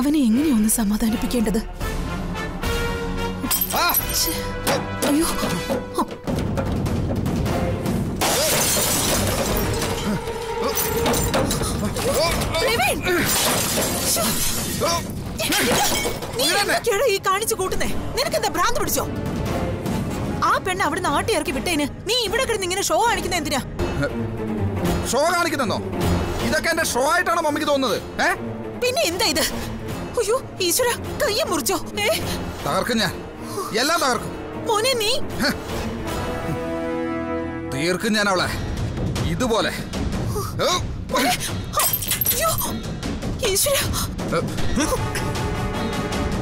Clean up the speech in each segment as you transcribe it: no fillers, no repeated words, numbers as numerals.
അവനെ എങ്ങനെയൊന്ന് സമാധാനിപ്പിക്കേണ്ടത്? അയ്യോ, ഈ കാണിച്ചു കൂട്ടുന്നേ, നിനക്കെന്താ ഭ്രാന്ത് പിടിച്ചോ? ആ പെണ്ണ് അവിടെ നാട്ടി ഇറക്കി വിട്ടേന് നീ ഇവിടെ കിടന്ന് ഇങ്ങനെ ഷോ കാണിക്കുന്ന എന്തിനാ? ഷോ കാണിക്കുന്നോ? ഇതൊക്കെ എന്റെ ഷോ ആയിട്ടാണോ മമ്മിക്ക് തോന്നുന്നത്? പിന്നെ എന്താ ഇത്? അയ്യോ ഈശ്വര, കയ്യെ മുറിച്ചോ? തകർക്കും ഞാൻ, എല്ലാം തകർക്കും. മോനെ നീ തീർക്കും ഞാൻ അവളെ ഇതുപോലെ.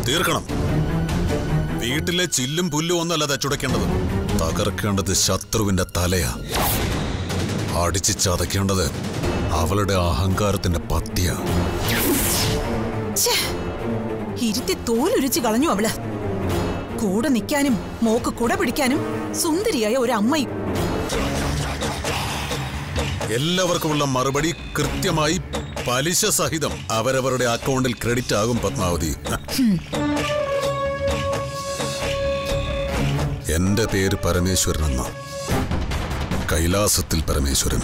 തീർക്കണം. വീട്ടിലെ ചില്ലും പുല്ലും ഒന്നല്ല തച്ചുടയ്ക്കേണ്ടത്, തകർക്കേണ്ടത് ശത്രുവിന്റെ തലയാ. അടിച്ചു ചതയ്ക്കേണ്ടത് അവളുടെ അഹങ്കാരത്തിന്റെ പത്തിയാ. ഇരുത്തി തോലുരിച്ച് കളഞ്ഞു അവള്. കൂടെ നിൽക്കാനും മോക്ക് കുട പിടിക്കാനും സുന്ദരിയായ ഒരു അമ്മയും. എല്ലാവർക്കുമുള്ള മറുപടി കൃത്യമായി പലിശ സഹിതം അവരവരുടെ അക്കൗണ്ടിൽ ക്രെഡിറ്റ് ആകും പത്മാവതി. എന്റെ പേര് പരമേശ്വരൻ എന്ന, കൈലാസത്തിൽ പരമേശ്വരൻ.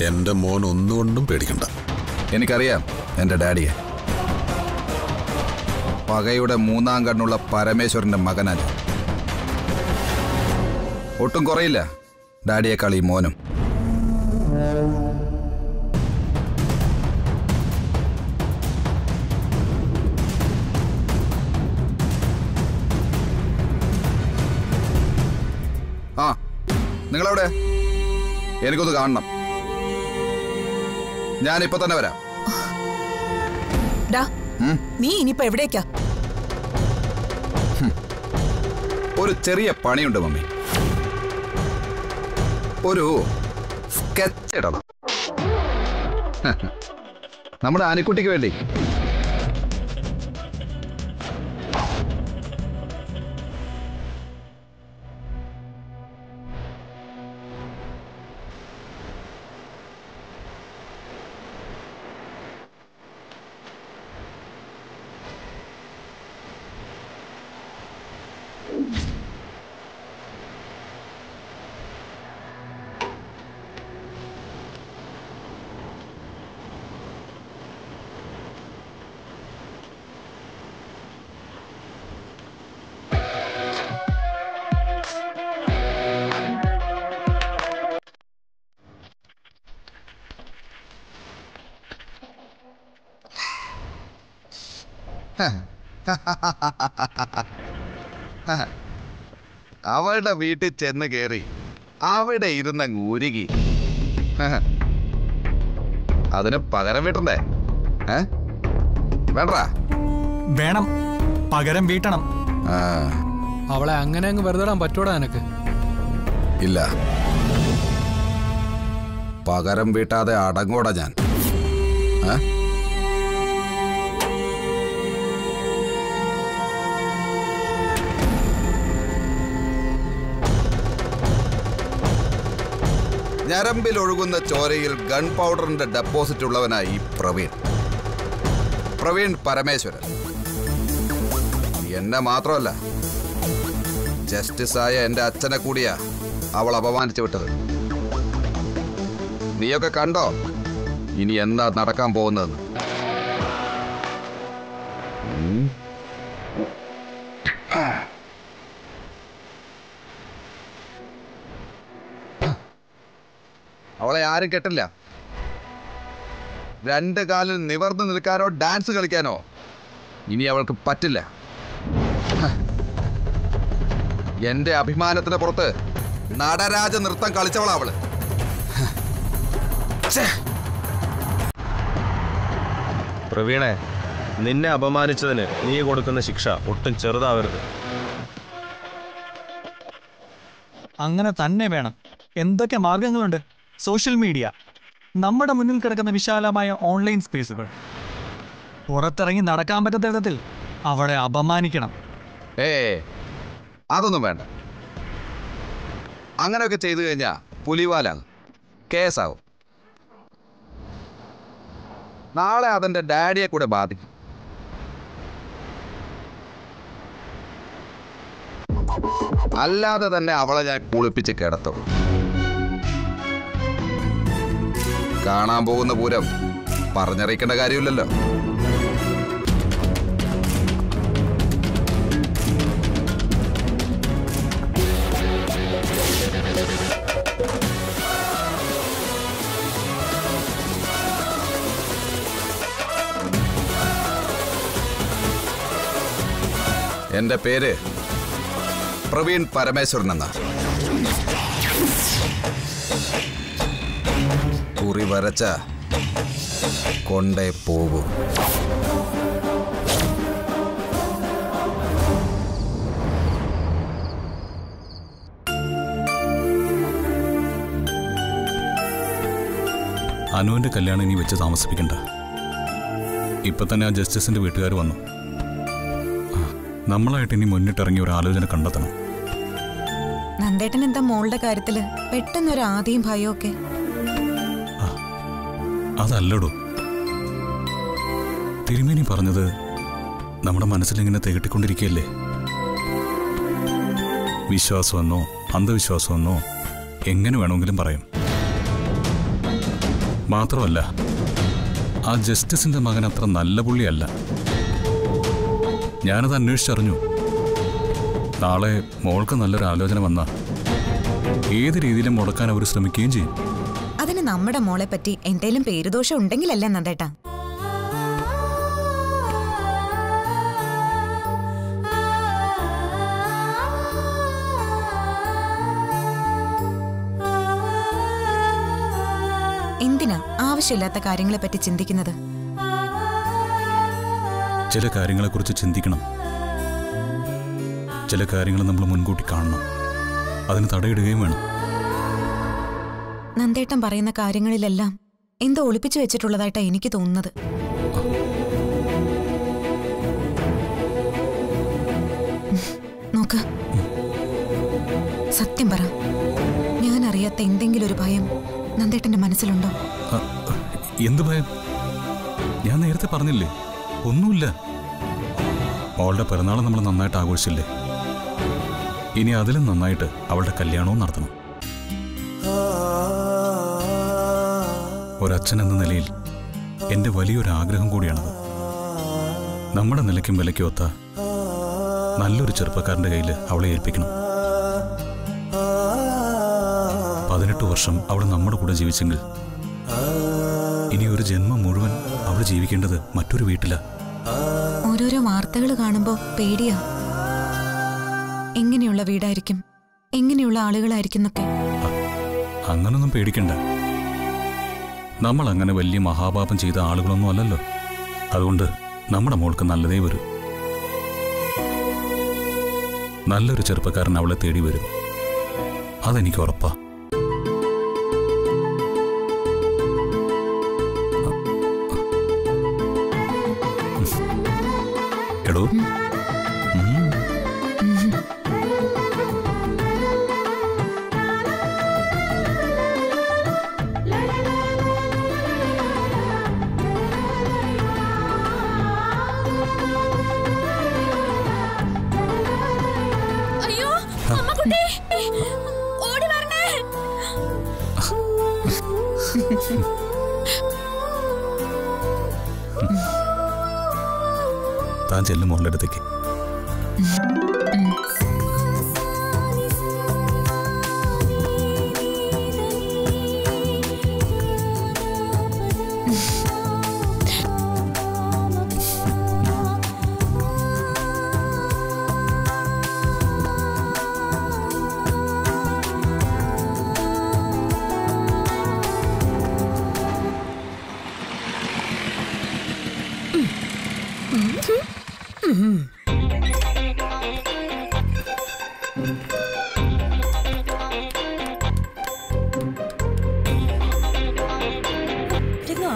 എന്റെ മോൻ ഒന്നുകൊണ്ടും പേടിക്കണ്ട. എനിക്കറിയാം എന്റെ ഡാഡിയെ. പകയുടെ മൂന്നാം കണ്ണുള്ള പരമേശ്വരന്റെ മകനാണ്. ഒട്ടും കുറയില്ല ഡാഡിയേക്കാൾ ഈ മോനും. ആ, നിങ്ങളെവിടെ? എനിക്കൊന്ന് കാണണം. ഞാനിപ്പോ തന്നെ വരാം. നീ ഇനിയിപ്പോ എവിടേക്കാ? ഒരു ചെറിയ പണിയുണ്ട് മമ്മി. ഒരു സ്കെച്ച് ഇടണം നമ്മുടെ ആനിക്കുട്ടിക്ക് വേണ്ടി. അവളുടെ വീട്ടിൽ ചെന്ന് കയറി അവിടെ ഇരുന്നങ്ങ് ഉരുകി. അതിന് പകരം വീട്ടണ്ടേ? വേണ്ട, വേണം, പകരം വീട്ടണം. അവളെ അങ്ങനെ അങ്ങ് വെറുതെ പറ്റൂടാ എനക്ക്? ഇല്ല, പകരം വീട്ടാതെ അടങ്ങോടാ ഞാൻ. ഞരമ്പിൽ ഒഴുകുന്ന ചോരയിൽ ഗൺ പൗഡറിന്റെ ഡെപ്പോസിറ്റ് ഉള്ളവനായി പ്രവീൺ പരമേശ്വരൻ. എന്നെ മാത്രമല്ല, ജസ്റ്റിസായ എന്റെ അച്ഛനെ കൂടിയാ അവൾ അപമാനിച്ചു വിട്ടത്. നീയൊക്കെ കണ്ടോ ഇനി എന്താ നടക്കാൻ പോകുന്നതെന്ന്? അവളെ ആരും കെട്ടില്ല. രണ്ട് കാലിൽ നിവർന്നു നിൽക്കാനോ ഡാൻസ് കളിക്കാനോ ഇനി അവൾക്ക് പറ്റില്ല. എന്റെ അഭിമാനത്തിന് പുറത്ത് നടരാജ നൃത്തം കളിച്ചവളാ അവള്. പ്രവീണെ, നിന്നെ അപമാനിച്ചതിന് നീ കൊടുക്കുന്ന ശിക്ഷ ഒട്ടും ചെറുതാവരുത്. അങ്ങനെ തന്നെ വേണം. എന്തൊക്കെ മാർഗങ്ങളുണ്ട്? സോഷ്യൽ മീഡിയ, നമ്മുടെ മുന്നിൽ കിടക്കുന്ന വിശാലമായ ഓൺലൈൻ സ്പേസുകൾ. പുറത്തിറങ്ങി നടക്കാൻ പറ്റാത്ത വിധത്തിൽ അവളെ അപമാനിക്കണം. അതൊന്നും വേണ്ട. അങ്ങനെയൊക്കെ ചെയ്തു കഴിഞ്ഞാൽ പുലിവാലാകും, കേസാവും. നാളെ അതെന്റെ ഡാഡിയെ കൂടെ ബാധിക്കും. അല്ലാതെ തന്നെ അവളെ ഞാൻ കുളിപ്പിച്ച് കിടത്തും. കാണാൻ പോകുന്ന പൂരം പറഞ്ഞറിയിക്കേണ്ട കാര്യമില്ലല്ലോ. എന്റെ പേര് പ്രവീൺ പരമേശ്വരൻ എന്ന. കുറി വരച്ച കൊണ്ടേ പോകൂ. അനുവിന്റെ കല്യാണം ഇനി വെച്ച് താമസിപ്പിക്കണ്ട. ഇപ്പൊ തന്നെ ആ ജസ്റ്റിസിന്റെ വീട്ടുകാർ വന്നു. നമ്മളായിട്ട് ഇനി മുന്നിട്ടിറങ്ങി ഒരു ആലോചന കണ്ടെത്തണം. നന്ദേട്ടൻ എന്താ മോളുടെ കാര്യത്തില് പെട്ടെന്നൊരു ആദ്യം ഭയമൊക്കെ? അതല്ലടോ, തിരുമേനി പറഞ്ഞത് നമ്മുടെ മനസ്സിലിങ്ങനെ തികട്ടിക്കൊണ്ടിരിക്കുകയല്ലേ. വിശ്വാസമെന്നോ അന്ധവിശ്വാസമെന്നോ എങ്ങനെ വേണമെങ്കിലും പറയും. മാത്രമല്ല, ആ ജസ്റ്റിസിന്റെ മകൻ അത്ര നല്ല പുള്ളിയല്ല. ഞാനത് അന്വേഷിച്ചറിഞ്ഞു. നാളെ മോൾക്ക് നല്ലൊരു ആലോചന വന്ന ഏത് രീതിയിലും മുടക്കാൻ അവർ ശ്രമിക്കുകയും ചെയ്യും. അതിന് നമ്മുടെ മോളെ പറ്റി എന്തേലും പേരുദോഷം ഉണ്ടെങ്കിലല്ല നന്ദേട്ടാ. എന്തിനാ ആവശ്യമില്ലാത്ത കാര്യങ്ങളെ പറ്റി ചിന്തിക്കുന്നത്? ചില കാര്യങ്ങളെക്കുറിച്ച് ചിന്തിക്കണം. ചില കാര്യങ്ങൾ നമ്മൾ മുൻകൂട്ടി കാണണം. അതിന് തടയിടുകയും വേണം. നന്ദേട്ടൻ പറയുന്ന കാര്യങ്ങളിലെല്ലാം എന്തോ ഒളിപ്പിച്ചു വെച്ചിട്ടുള്ളതായിട്ടാ എനിക്ക് തോന്നുന്നത്. നോക്ക്, സത്യം പറ, ഞാൻ അറിയാത്ത എന്തെങ്കിലും ഒരു ഭയം നന്ദേട്ടന്റെ മനസ്സിലുണ്ടോ? എന്ത് ഭയം? ഞാൻ നേരത്തെ പറഞ്ഞില്ലേ, ഒന്നുമില്ല. അവളുടെ പിറന്നാൾ നമ്മൾ നന്നായിട്ട് ആഘോഷിച്ചില്ലേ? ഇനി അതിലും നന്നായിട്ട് അവളുടെ കല്യാണവും നടത്തണം. ഒരച്ഛൻ എന്ന നിലയിൽ എൻ്റെ വലിയൊരു ആഗ്രഹം കൂടിയാണത്. നമ്മുടെ നിലയ്ക്കും വിലയ്ക്കും ഒത്ത നല്ലൊരു ചെറുപ്പക്കാരൻ്റെ കയ്യിൽ അവളെ ഏൽപ്പിക്കണം. 18 വർഷം അവൾ നമ്മുടെ കൂടെ ജീവിച്ചെങ്കിൽ ഇനി ഒരു ജന്മം മുഴുവൻ അവൾ ജീവിക്കേണ്ടത് മറ്റൊരു വീട്ടിലാ. ഓരോരോ വാർത്തകൾ കാണുമ്പോ പേടിയാ. എങ്ങനെയുള്ള വീടായിരിക്കും, എങ്ങനെയുള്ള ആളുകളായിരിക്കും എന്നൊക്കെ. അങ്ങനൊന്നും പേടിക്കണ്ട. നമ്മൾ അങ്ങനെ വലിയ മഹാപാപം ചെയ്ത ആളുകളൊന്നും അല്ലല്ലോ. അതുകൊണ്ട് നമ്മുടെ മോൾക്ക് നല്ലതേ വരൂ. നല്ലൊരു ചെറുപ്പക്കാരൻ അവളെ തേടി വരും. അതെനിക്ക് ഉറപ്പാ. എടോ, അയ്യോ അമ്മക്കുട്ടി, ഓടി വരണേ. താൻ ചെല്ലും മോളുടെ അടുത്തേക്ക്.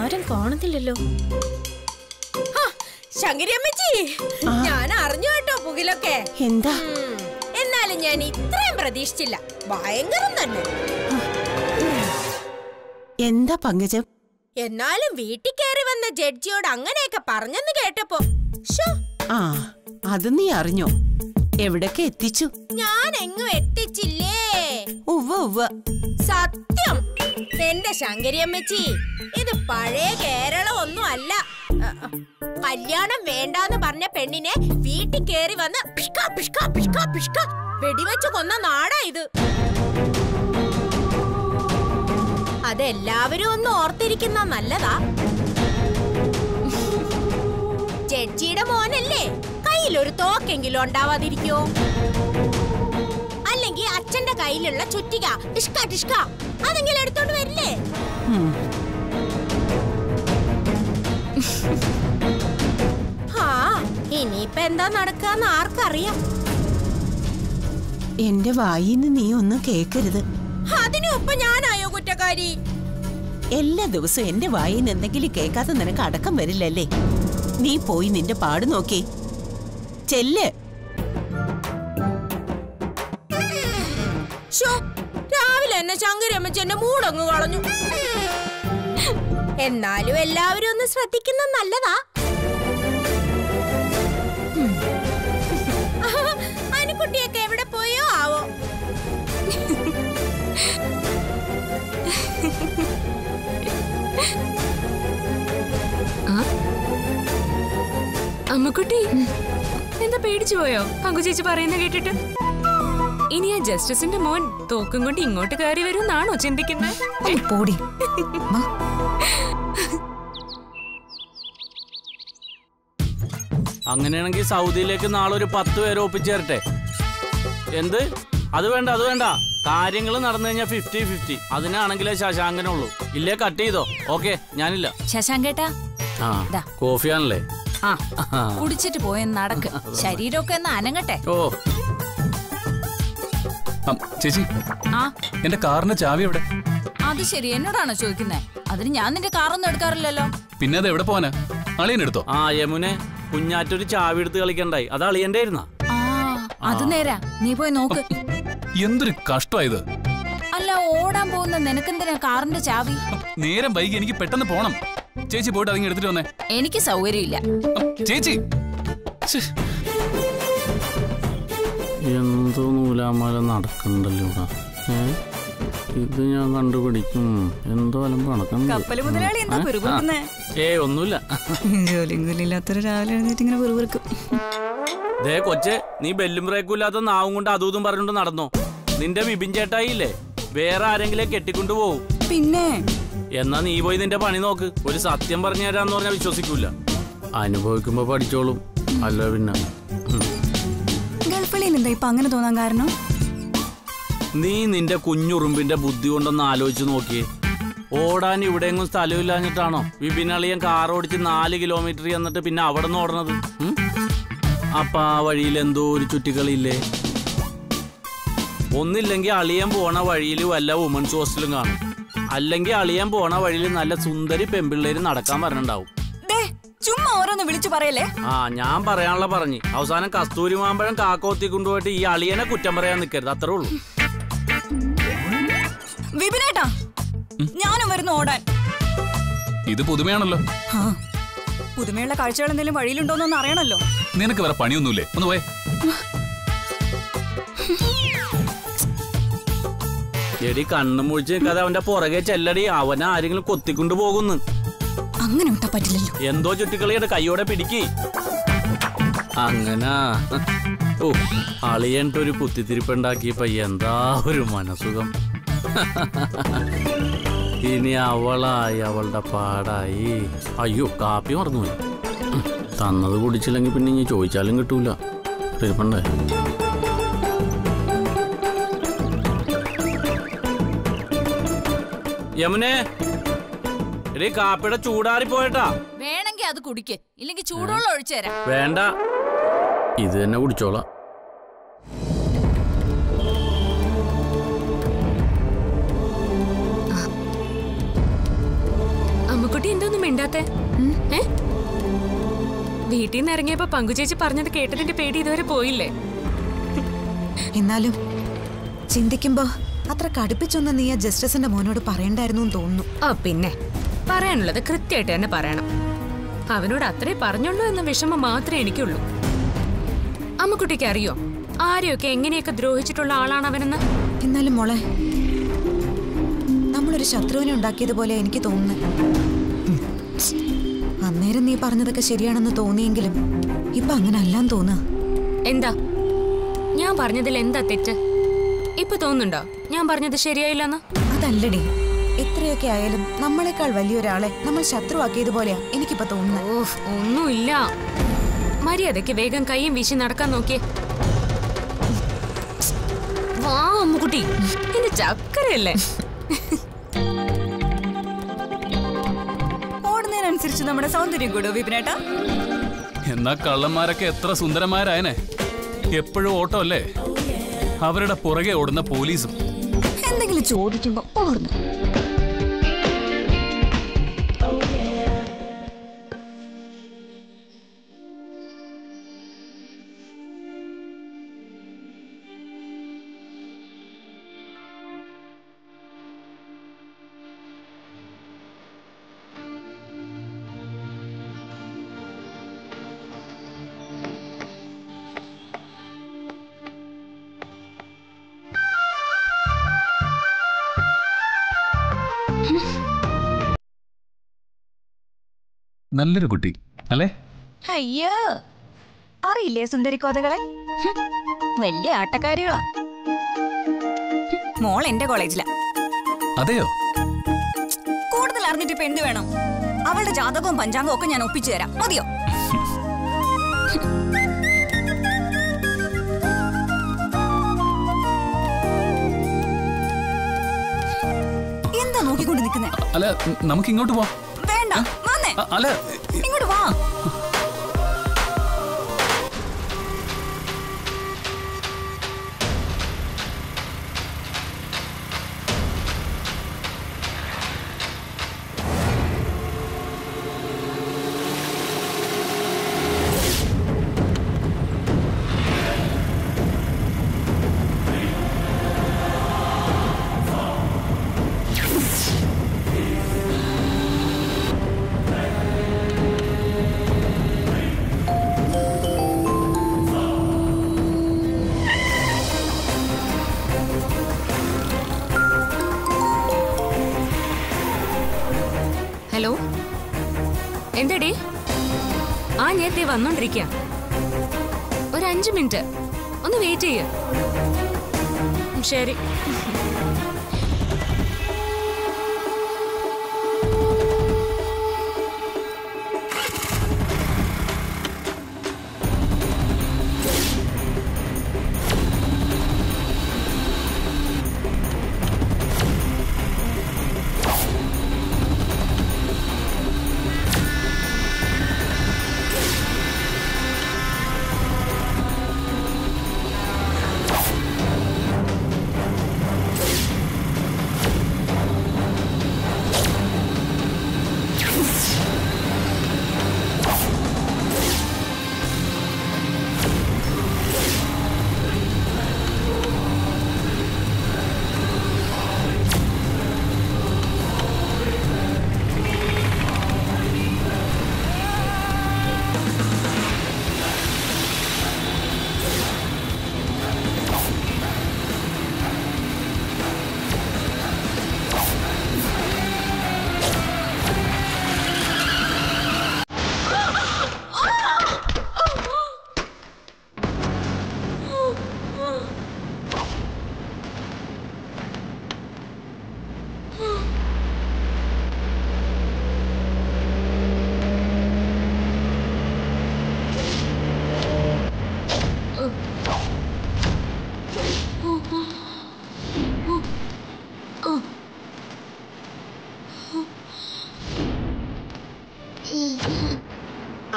ആരും കാണുന്നില്ലല്ലോ. ശങ്കരിയമ്മച്ചി, ഞാൻ അറിഞ്ഞു കേട്ടോ പുകിലൊക്കെ. എന്താ? എന്നാലും ഞാൻ ഇത്രയും പ്രതീക്ഷിച്ചില്ല. ഭയങ്കരം തന്നെ. എന്താ പങ്കജം? എന്നാലും വീട്ടിൽ കയറി വന്ന വന്ന ജഡ്ജിയോട് അങ്ങനെയൊക്കെ പറഞ്ഞെന്ന് കേട്ടപ്പോ ആ അത് നീ അറിഞ്ഞോ? എവിടൊക്കെ എത്തിച്ചു? ഞാൻ എങ്ങും എത്തിച്ചില്ലേ. ഉവ്വ ഉവ്വ. സത്യം എന്റെ ശങ്കരിയമ്മച്ചി, ഇത് പഴയ കേരളം ഒന്നും അല്ല. കല്യാണം വേണ്ടാന്ന് പറഞ്ഞ പെണ്ണിനെ വീട്ടിൽ കേറി വന്ന് പിഷ്ക പിഷ്ക പിഷ്ക പിഷ്ക വെടിവെച്ച് കൊന്ന നാടാ ഇത്. അതെല്ലാവരും ഒന്ന് ഓർത്തിരിക്കുന്ന നല്ലതാ. ജഡ്ജിയുടെ മോനല്ലേ, കയ്യിലൊരു തോക്കെങ്കിലും ഉണ്ടാവാതിരിക്കോ? അല്ലെങ്കിൽ അച്ഛന്റെ കയ്യിലുള്ള ചുറ്റിക ടിഷ്ക ടിഷ്ക അതെങ്കിലും എടുത്തോണ്ട് വരില്ലേ? ആ ഇനിയിപ്പൊ എന്താ നടക്കാന്ന് ആർക്കറിയാം. എന്റെ വായിന്ന് നീ ഒന്നും കേക്കരുത്. അതിനൊപ്പം ഞാനായോ കുറ്റക്കാരി? എല്ലാ ദിവസവും എന്റെ വായിന്ന് എന്തെങ്കിലും കേൾക്കാതെ നിനക്ക് അടക്കം വരില്ലല്ലേ? നീ പോയി നിന്റെ പാട് നോക്കി ചെല്ല്. രാവിലെ എന്നെ ശങ്കരിയമ്മച്ചി എന്നെ മൂടങ്ങ് കളഞ്ഞു. എന്നാലും എല്ലാവരും ഒന്ന് ശ്രദ്ധിക്കുന്ന നല്ലതാ. അനുകുട്ടിയൊക്കെ എവിടെ പോയോ ആവോ? അമ്മക്കുട്ടി എന്താ പേടിച്ചു പോയോ പങ്കു ചേച്ചി പറയുന്ന കേട്ടിട്ട്? ഇനി ആ ജസ്റ്റിസിന്റെ മോൻ തോക്കും കൊണ്ട് ഇങ്ങോട്ട് കയറി വരുമെന്നാണോ ചിന്തിക്കുന്നത്? അങ്ങനെയാണെങ്കിൽ സൗദിയിലേക്ക് നാളെ ഒരു 10 പേരെ ഒപ്പിച്ചേരട്ടെ. എന്ത്? അത് വേണ്ട, അത് വേണ്ട. കാര്യങ്ങൾ നടന്നു കഴിഞ്ഞാൽ 50-50. അതിനാണെങ്കിലേ ശശാങ്കനുള്ളൂ. ഇല്ലേ കട്ട് ചെയ്തോ. ഓക്കെ, ഞാനില്ല. ശശാങ്കേട്ടാ, കോഫിയാണല്ലേ? കുടിച്ചിട്ട് പോയ നടക്ക്, ശരീരമൊക്കെ ഒന്ന് അനങ്ങട്ടെ. ഓ ചേച്ചി, എന്റെ കാറിന്റെ ചാവി എവിടെ? അത് ശരി, എന്നോടാണോ ചോദിക്കുന്നത്? അതിന് ഞാൻ നിന്റെ കാറൊന്നും എടുക്കാറില്ലല്ലോ. പിന്നെ അത് എവിടെ പോവാനാ? അളിയനെടുത്തോ? ആ യമുനെ, കുഞ്ഞാറ്റൊരു ചാവി എടുത്ത് കളിക്കണ്ടായി. അത് അളിയന്റെ ആയിരുന്നാ? അത് നേരാ, നീ പോയി നോക്ക്. എന്തൊരു കഷ്ടമായത്. അല്ല, ഓടാൻ പോകുന്ന നിനക്കെന്തിനാ കാറിന്റെ ചാവി? നേരം വൈകി, എനിക്ക് പെട്ടെന്ന് പോണം. ചേച്ചി പോയിട്ട് അതിങ്ങ് എടുത്തിട്ട് വന്നേ. എനിക്ക് സൗകര്യമില്ല. ചേച്ചി, എന്തോ നൂലാമാല നടക്കണ്ടല്ലോ ഇവിടെ. ഇത് ഞാൻ കണ്ടുപിടിക്കും. എന്തോ അലമ്പ് നടക്കുന്നു. ഒന്നുമില്ല. ദേ കൊച്ചെ, നീ ബെല്ലും ബ്രേക്കും ഇല്ലാത്ത നാവും കൊണ്ട് അതും ഇതും പറഞ്ഞോണ്ട് നടന്നോ. നിന്റെ ബിബിൻ ചേട്ടായില്ലേ, വേറെ ആരെങ്കിലും കെട്ടിക്കൊണ്ടു പോവും. പിന്നെ എന്നാ നീ പോയി നിന്റെ പണി നോക്ക്. ഒരു സത്യം പറഞ്ഞു തരാന്ന് പറഞ്ഞാൽ വിശ്വസിക്കൂല. അനുഭവിക്കുമ്പോ പഠിച്ചോളും. അല്ല പിന്നെ അങ്ങനെ തോന്നാൻ കാരണം നീ നിന്റെ കുഞ്ഞുറുമ്പിന്റെ ബുദ്ധി കൊണ്ടൊന്ന് ആലോചിച്ച് നോക്കിയേ. ഓടാൻ ഇവിടെയെങ്കിലും സ്ഥലമില്ലാഞ്ഞിട്ടാണോ വിപിനളിയൻ കാർ ഓടിച്ച് 4 കിലോമീറ്റർ എന്നിട്ട് പിന്നെ അവിടെ നിന്ന് ഓടണത്? അപ്പൊ ആ വഴിയിൽ എന്തോ ഒരു ചുറ്റിക്കളിയില്ലേ? ഒന്നില്ലെങ്കിൽ അളിയൻ പോണ വഴിയിൽ വല്ല വുമൻസ് ഹോസ്റ്റലും കാണും, അല്ലെങ്കിൽ അളിയൻ പോണ വഴിയിൽ നല്ല സുന്ദരി പെമ്പിള്ളേര് നടക്കാൻ പറഞ്ഞിട്ടുണ്ടാവും. ചുമ്മാ ഓരോന്ന് വിളിച്ചു പറയല്ലേ. ഞാൻ പറയാനുള്ള പറഞ്ഞു. അവസാനം കസ്തൂരി മാമ്പഴം കാക്കോത്തി കൊണ്ടുപോയിട്ട് ഈ അളിയനെ കുറ്റം പറയാൻ നിൽക്കരുത്, അത്രേ ഉള്ളൂ. വിപിനേട്ടാ, ഞാനും വരുന്നു ഓടാൻ. ഇത് പുതുമയാണല്ലോ. പുതുമയുള്ള കാഴ്ചകൾ എന്തെങ്കിലും വഴിയിലുണ്ടോന്നൊന്ന് അറിയണല്ലോ. നിനക്ക് വേറെ പണിയൊന്നുമില്ലേ? ഒന്ന് പോയേ. എടി, കണ്ണു മുഴിച്ച് നിൽക്കാതെ അവന്റെ പുറകെ ചെല്ലടി. അവനെ ആരെങ്കിലും കൊത്തിക്കൊണ്ടു പോകുന്നു. അങ്ങനെ വിട്ടാ പറ്റില്ലല്ലോ. എന്തോ ചുറ്റിക്കളിയുടെ കൈയോടെ പിടിക്ക്. അങ്ങനെ അളിയൻട്ടൊരു കുത്തിത്തിരിപ്പുണ്ടാക്കിയപ്പോ എന്താ ഒരു മനസുഖം. ഇനി അവളായി, അവളുടെ പാടായി. അയ്യോ, കാപ്പി മറന്നുപോയി. തന്നത് കുടിച്ചില്ലെങ്കിൽ പിന്നെ ഇനി ചോദിച്ചാലും കിട്ടൂല. തിരുപ്പണ്ടേ. യമുനെ, എടീ കാപ്പിയുടെ ചൂടാറി പോയിട്ടാ. വേണമെങ്കിൽ അത് കുടിക്ക്, ഇല്ലെങ്കിൽ ചൂടുവെള്ളം ഒഴിച്ചു തരാം. വേണ്ട, ഇത് തന്നെ കുടിച്ചോളാം. അമ്മക്കുട്ടി എന്തോന്നും മിണ്ടാത്തെ? വീട്ടിൽ നിന്ന് ഇറങ്ങിയപ്പോ പങ്കുചേച്ചി പറഞ്ഞത് കേട്ടതിന്റെ പേടി ഇതുവരെ പോയില്ലേ? എന്നാലും ചിന്തിക്കുമ്പോ അത്ര കടുപ്പിച്ചൊന്നും നീ ആ ജസ്റ്റിസിന്റെ മോനോട് പറയണ്ടായിരുന്നു തോന്നുന്നു. പിന്നെ പറയാനുള്ളത് കൃത്യമായിട്ട് തന്നെ പറയണം. അവനോട് അത്രേ പറഞ്ഞുള്ളൂ എന്ന വിഷമം മാത്രമേ എനിക്കുള്ളൂ. അമ്മുക്കുട്ടിക്ക് അറിയോ ആരെയൊക്കെ എങ്ങനെയൊക്കെ ദ്രോഹിച്ചിട്ടുള്ള ആളാണ് അവനെന്ന്? എന്നാലും മോളെ, നമ്മളൊരു ശത്രുവിനെ ഉണ്ടാക്കിയതുപോലെ എനിക്ക് തോന്നുന്നു. അന്നേരം നീ പറഞ്ഞതൊക്കെ ശരിയാണെന്ന് തോന്നിയെങ്കിലും ഇപ്പൊ അങ്ങനെ അല്ലാന്ന് തോന്നുക. എന്താ ഞാൻ പറഞ്ഞതിൽ എന്താ തെറ്റ്? ഇപ്പൊ തോന്നുന്നുണ്ടോ ഞാൻ പറഞ്ഞത് ശരിയായില്ലെന്ന്? അതല്ലടി, എത്രയൊക്കെ ആയാലും നമ്മളെക്കാൾ വലിയൊരാളെ നമ്മൾ ശത്രുവാക്കിയതുപോലെയാ എനിക്കിപ്പോ തോന്നുന്നത്. ഒന്നുമില്ല. മര്യാദയ്ക്ക് വേഗം കൈയും വീശി നടക്കാൻ നോക്കിയേ. വാ അമ്മുക്കുട്ടി, എന്റെ ചക്കരയല്ലേ. ഓടുന്നതിനനുസരിച്ച് നമ്മുടെ സൗന്ദര്യം കൂടോ വിപിനേട്ടാ? എന്നാ കള്ളന്മാരൊക്കെ എത്ര സുന്ദരന്മാരായനെ. എപ്പോഴും ഓട്ടോ അല്ലേ, അവരുടെ പുറകെ ഓടുന്ന പോലീസും. എന്തെങ്കിലും ചോദിക്കുമ്പോ ഓടുന്നു. നല്ലൊരു കുട്ടി അല്ലേ? അയ്യോ, അറിയില്ലേ സുന്ദരിക്കോതകളെ? വലിയ ആട്ടക്കാരികളാ. മോൾ എന്റെ കോളേജിലാ. അതെയോ? കൂടുതൽ അറിഞ്ഞിട്ട് ഇപ്പൊ എന്ത് വേണം? അവളുടെ ജാതകവും പഞ്ചാംഗവും ഒക്കെ ഞാൻ ഒപ്പിച്ചു തരാം, മതിയോ? എന്താ നോക്കിക്കൊണ്ട് നിൽക്കുന്നേ? അല്ല, നമുക്ക് ഇങ്ങോട്ട് പോവാം. വേണ്ട, വന്നേ. അല്ല, ഇങ്ങോട്ട് വാ. ഹലോ, എന്തടി? ആ നേരത്തെ വന്നോണ്ടിരിക്കുക. ഒരു 5 മിനിറ്റ് ഒന്ന് വെയിറ്റ് ചെയ്യ. ശരി.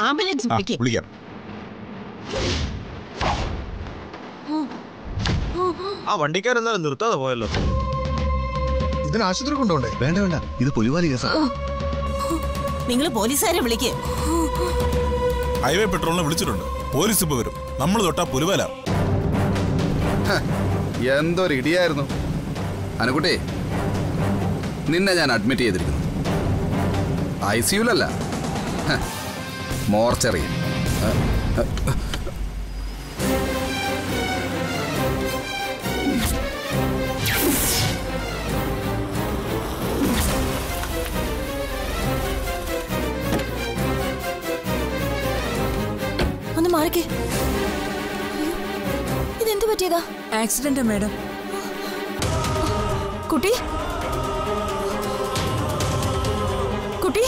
ആംബുലൻസ് വിളിക്കാം. ആ വണ്ടിക്കാരെന്നാലും നിർത്താതെ പോയല്ലോ. ഇതിന് ആശുപത്രി കൊണ്ടുപോണ്ടേ? വേണ്ട വേണ്ട, ഇത് പുലിവാലി കേസാണ്. നിങ്ങൾ പോലീസുകാരെ വിളിക്കേ. ഹൈവേ പെട്രോളിനെ വിളിച്ചിട്ടുണ്ട്. പോലീസ് ഇപ്പൊ വരും. നമ്മൾ തൊട്ടാ പുലിവാല. എന്തൊരു ഇടിയായിരുന്നു. അനുകുട്ടി, നിന്നെ ഞാൻ അഡ്മിറ്റ് ചെയ്തിരിക്കുന്നു. ICUലല്ല, മോർച്ചറിയിൽ. ഒന്ന് മാറിക്കേ. ഇതെന്ത് പറ്റിയതാ? Accident madam. കുട്ടി കുട്ടി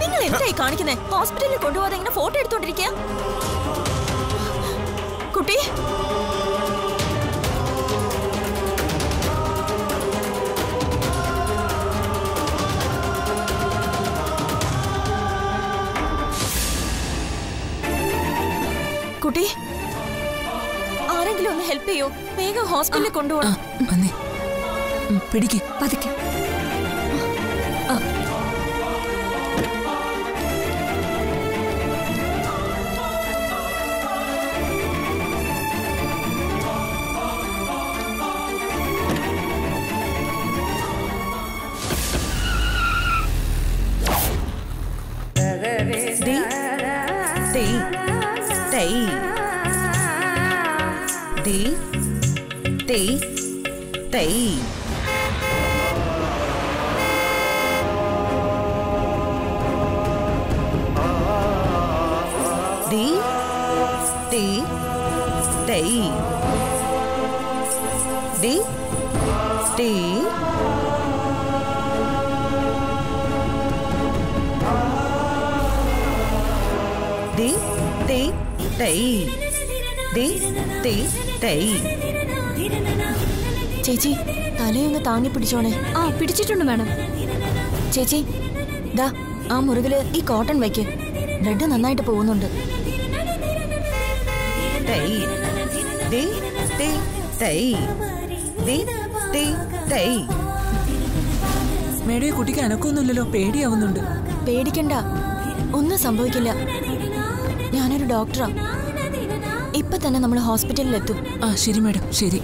നിങ്ങൾ എന്തായി കാണിക്കുന്നേ? ഹോസ്പിറ്റലിൽ കൊണ്ടുപോകാതെ ഇങ്ങനെ ഫോട്ടോ എടുത്തോണ്ടിരിക്കുക. കുട്ടി കുട്ടി ആരെങ്കിലും ഒന്ന് ഹെൽപ്പ് ചെയ്യോ? വേഗം ഹോസ്പിറ്റലിൽ കൊണ്ടുപോകണം. പിടിക്ക് പതുക്കെ. ചേച്ചി തലയൊന്ന് താങ്ങി പിടിച്ചോണേ. ആ പിടിച്ചിട്ടുണ്ട് മാഡം. ചേച്ചി ദാ ആ മുറിവില് ഈ കോട്ടൺ വയ്ക്ക്. ബ്ലഡ് നന്നായിട്ട് പോകുന്നുണ്ട്. മേഡം, കുട്ടിക്ക് അനക്കൊന്നുമില്ലല്ലോ, പേടിയാവുന്നുണ്ട്. പേടിക്കണ്ട, ഒന്നും സംഭവിക്കില്ല. ഞാനൊരു ഡോക്ടറാ. ഇപ്പൊ തന്നെ നമ്മൾ ഹോസ്പിറ്റലിൽ എത്തും. ആ ശരി മേഡം, ശരി.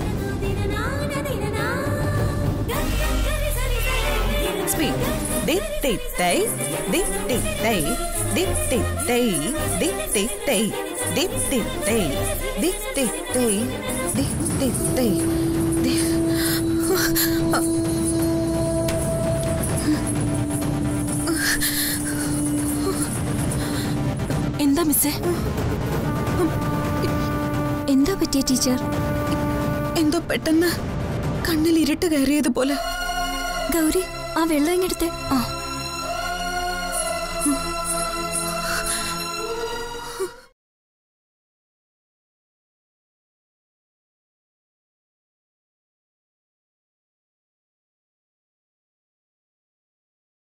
എന്താ മിസ്സേ? എന്താ പറ്റിയ ടീച്ചർ? എന്തോ പെട്ടെന്ന് കണ്ണിൽ ഇരുട്ട് കയറിയതുപോലെ. ഗൗരി, ആ വെള്ളം ഇങ്ങെടുത്ത്.